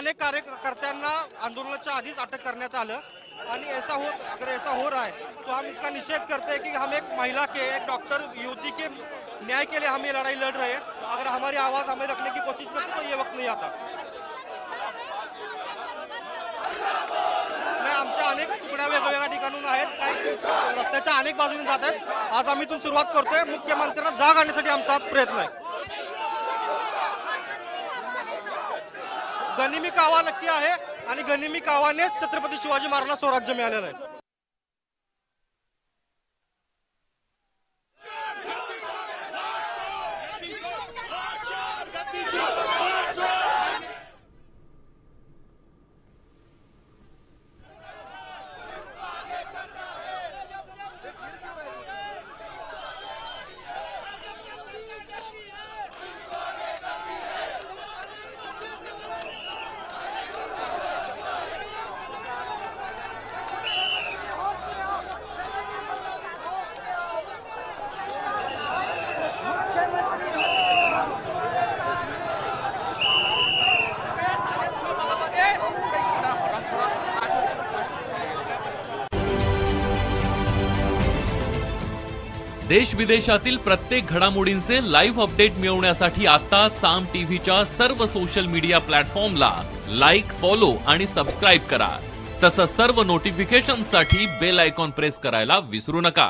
अनेक कार्यकर्त्यांना आंदोलनाच्या आधीच अटक करण्यात आलं आणि अगर ऐसा हो रहा है तो हम इसका निषेध करते हैं कि हम एक महिला के, एक डॉक्टर युवती के न्याय के लिए हम ये लड़ाई लड़ रहे हैं। अगर हमारी आवाज़ हमें रखने की कोशिश करते तो ये वक्त नहीं आता। आमच्या अनेक तुकड्या वेगवेगळ्या ठिकाणून आहेत, काही रस्त्याच्या अनेक बाजूने जात आहेत। आज आम्ही इथून सुरुवात करतोय। मुख्यमंत्र्यांना जाग आणण्यासाठी आमचा प्रयत्न आहे। गनिमी कावा नक्की आहे आणि गनिमी कावानेच छत्रपती शिवाजी महाराजांना स्वराज्य मिळालेलं आहे। देश विदेशातील प्रत्येक घडामोडींचे लाईव्ह अपडेट मिळवण्यासाठी आता साम टीव्हीच्या सर्व सोशल मीडिया प्लॅटफॉर्मला लाईक, फॉलो आणि सबस्क्राईब करा। तसंच सर्व नोटिफिकेशनसाठी बेल आयकॉन प्रेस करायला विसरू नका।